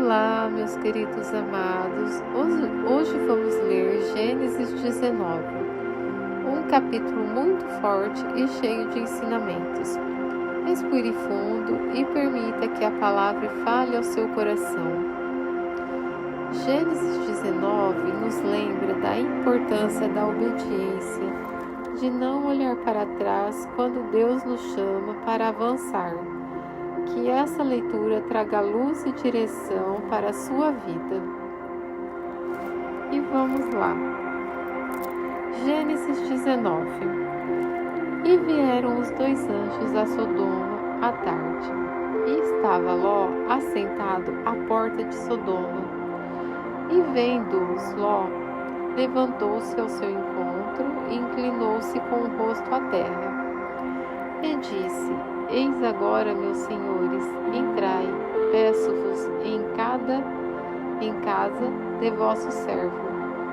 Olá, meus queridos amados. Hoje vamos ler Gênesis 19, um capítulo muito forte e cheio de ensinamentos. Respire fundo e permita que a palavra fale ao seu coração. Gênesis 19 nos lembra da importância da obediência, de não olhar para trás quando Deus nos chama para avançar. Que essa leitura traga luz e direção para a sua vida. E vamos lá. Gênesis 19. E vieram os dois anjos a Sodoma à tarde, e estava Ló assentado à porta de Sodoma. E vendo-os Ló, levantou-se ao seu encontro e inclinou-se com o rosto à terra. E disse: Eis agora, meus senhores, entrai, peço-vos em casa de vosso servo,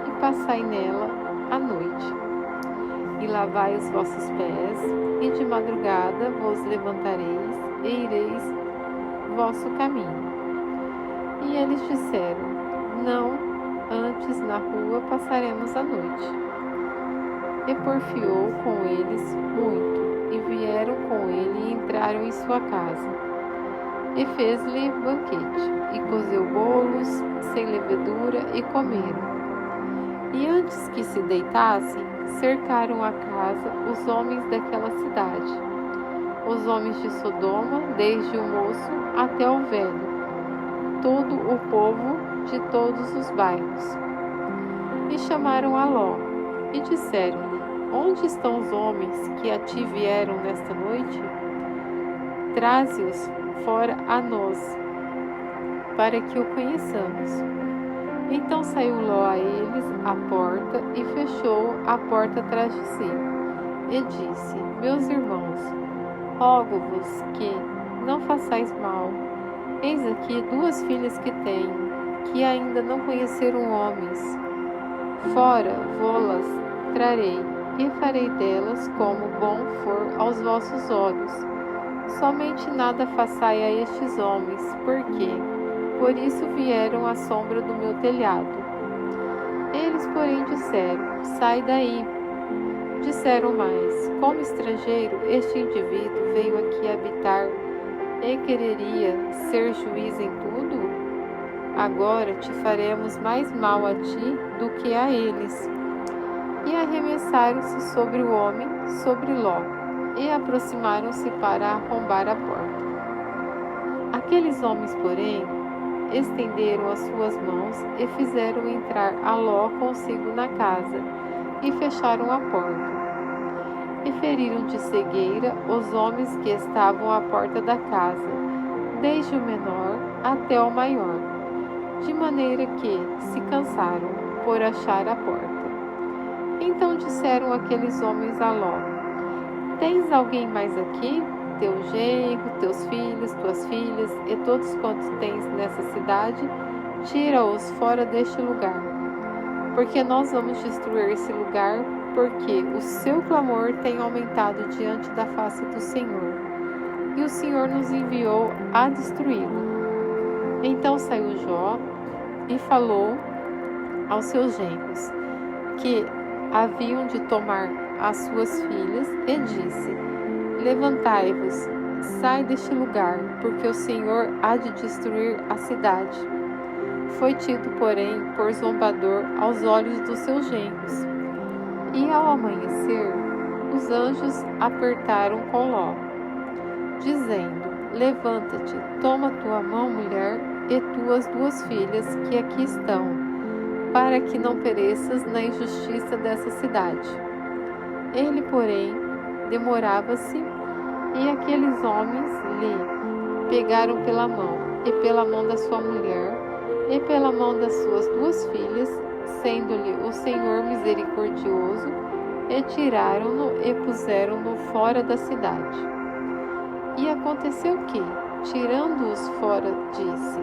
e passai nela a noite. E lavai os vossos pés, e de madrugada vos levantareis, e ireis vosso caminho. E eles disseram: Não, antes na rua passaremos a noite. E porfiou com eles muito. E vieram com ele e entraram em sua casa. E fez-lhe banquete, e cozeu bolos sem levedura, e comeram. E antes que se deitassem, cercaram a casa os homens daquela cidade, os homens de Sodoma, desde o moço até o velho, todo o povo de todos os bairros. E chamaram a Ló, e disseram-lhe: Onde estão os homens que a ti vieram nesta noite? Traze-os fora a nós, para que o conheçamos. Então saiu Ló a eles à porta e fechou a porta atrás de si. E disse: Meus irmãos, rogo-vos que não façais mal. Eis aqui duas filhas que tenho, que ainda não conheceram homens. Fora vô-las trarei, e farei delas como bom for aos vossos olhos. Somente nada façai a estes homens, porque por isso vieram à sombra do meu telhado. Eles, porém, disseram: Sai daí. Disseram mais: Como estrangeiro, este indivíduo veio aqui habitar e quereria ser juiz em tudo? Agora te faremos mais mal a ti do que a eles. E arremessaram-se sobre o homem, sobre Ló, e aproximaram-se para arrombar a porta. Aqueles homens, porém, estenderam as suas mãos e fizeram entrar a Ló consigo na casa, e fecharam a porta. E feriram de cegueira os homens que estavam à porta da casa, desde o menor até o maior, de maneira que se cansaram por achar a porta. Então disseram aqueles homens a Ló: Tens alguém mais aqui? Teu genro, teus filhos, tuas filhas e todos quantos tens nessa cidade, tira-os fora deste lugar. Porque nós vamos destruir esse lugar, porque o seu clamor tem aumentado diante da face do Senhor, e o Senhor nos enviou a destruí-lo. Então saiu Jó e falou aos seus genros, que haviam de tomar as suas filhas, e disse: Levantai-vos, sai deste lugar, porque o Senhor há de destruir a cidade. Foi tido, porém, por zombador aos olhos dos seus genros. E ao amanhecer, os anjos apertaram com Ló, dizendo: Levanta-te, toma tua mão, mulher, e tuas duas filhas que aqui estão, para que não pereças na injustiça dessa cidade. Ele, porém, demorava-se, e aqueles homens lhe pegaram pela mão, e pela mão da sua mulher, e pela mão das suas duas filhas, sendo-lhe o Senhor misericordioso, e tiraram-no e puseram-no fora da cidade. E aconteceu que, tirando-os fora, disse: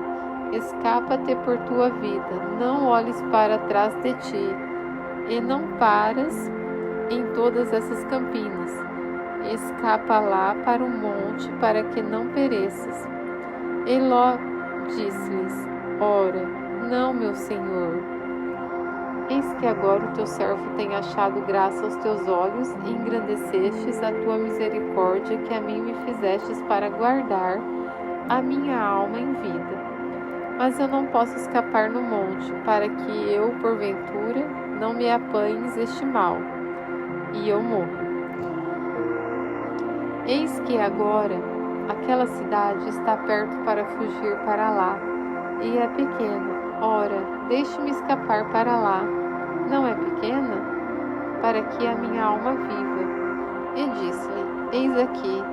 Escapa-te por tua vida, não olhes para trás de ti, e não paras em todas essas campinas. Escapa lá para o monte, para que não pereças. E Ló disse-lhes: Ora, não, meu senhor. Eis que agora o teu servo tem achado graça aos teus olhos e engrandecestes a tua misericórdia que a mim me fizestes para guardar a minha alma em vida. Mas eu não posso escapar no monte, para que eu, porventura, não me apanhes este mal, e eu morro. Eis que agora aquela cidade está perto para fugir para lá, e é pequena. Ora, deixe-me escapar para lá. Não é pequena? Para que a minha alma viva. E disse-lhe: Eis aqui,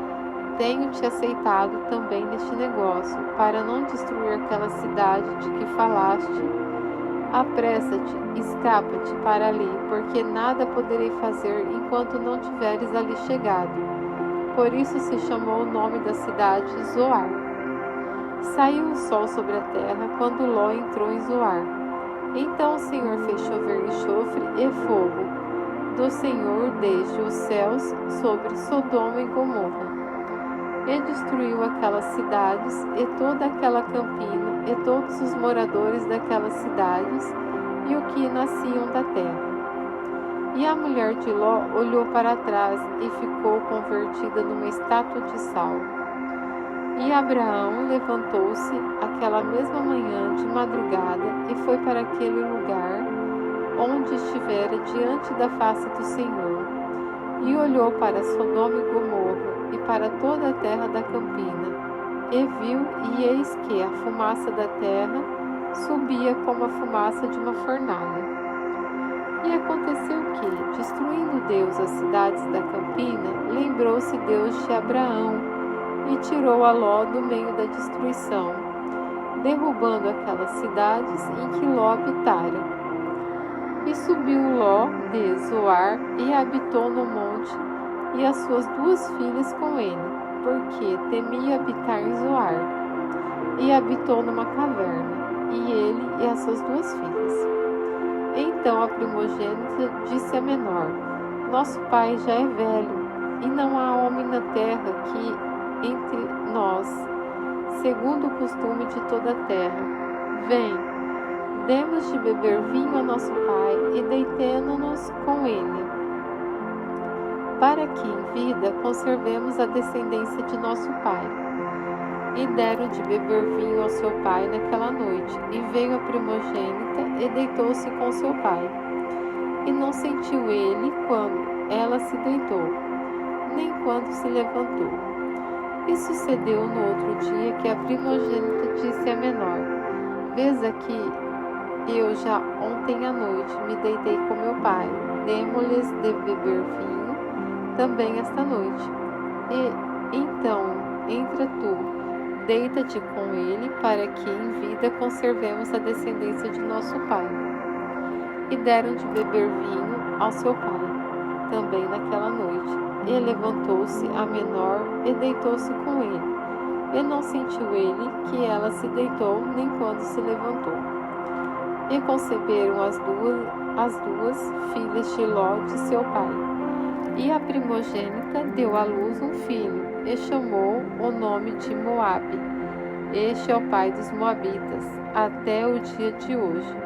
tenho-te aceitado também neste negócio, para não destruir aquela cidade de que falaste. Apressa-te, escapa-te para ali, porque nada poderei fazer enquanto não tiveres ali chegado. Por isso se chamou o nome da cidade Zoar. Saiu o sol sobre a terra quando Ló entrou em Zoar. Então o Senhor fez chover enxofre e fogo do Senhor desde os céus sobre Sodoma e Gomorra. E destruiu aquelas cidades e toda aquela campina e todos os moradores daquelas cidades e o que nasciam da terra. E a mulher de Ló olhou para trás e ficou convertida numa estátua de sal. E Abraão levantou-se aquela mesma manhã de madrugada e foi para aquele lugar onde estivera diante da face do Senhor. E olhou para Sodoma e Gomorra e para toda a terra da campina. E viu, e eis que a fumaça da terra subia como a fumaça de uma fornalha. E aconteceu que, destruindo Deus as cidades da campina, lembrou-se Deus de Abraão, e tirou a Ló do meio da destruição, derrubando aquelas cidades em que Ló habitara. E subiu Ló de Zoar e habitou no monte, e as suas 2 filhas com ele, porque temia habitar em Zoar. E habitou numa caverna, e ele e as suas 2 filhas. Então a primogênita disse à menor: Nosso pai já é velho, e não há homem na terra que entre nós, segundo o costume de toda a terra. Vem, demos de beber vinho a nosso pai e deitemo-nos com ele, para que em vida conservemos a descendência de nosso pai. E deram de beber vinho ao seu pai naquela noite, e veio a primogênita e deitou-se com seu pai. E não sentiu ele quando ela se deitou, nem quando se levantou. E sucedeu no outro dia que a primogênita disse à menor: Vês aqui, eu já ontem à noite me deitei com meu pai, demo-lhes de beber vinho também esta noite. E então, entra tu, deita-te com ele, para que em vida conservemos a descendência de nosso pai. E deram de beber vinho ao seu pai, também naquela noite. E levantou-se a menor e deitou-se com ele. E não sentiu ele que ela se deitou, nem quando se levantou. E conceberam as duas filhas de Ló de seu pai. E a primogênita deu à luz um filho, e chamou o nome de Moabe. Este é o pai dos moabitas, até o dia de hoje.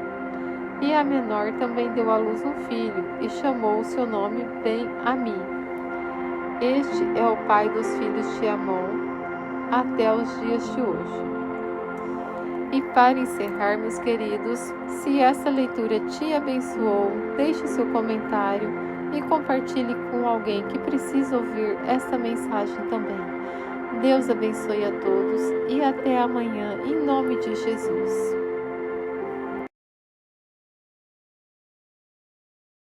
E a menor também deu à luz um filho, e chamou o seu nome Ben-Ami. Este é o pai dos filhos de Amon, até os dias de hoje. E para encerrar, meus queridos, se essa leitura te abençoou, deixe seu comentário e compartilhe com alguém que precisa ouvir esta mensagem também. Deus abençoe a todos e até amanhã, em nome de Jesus.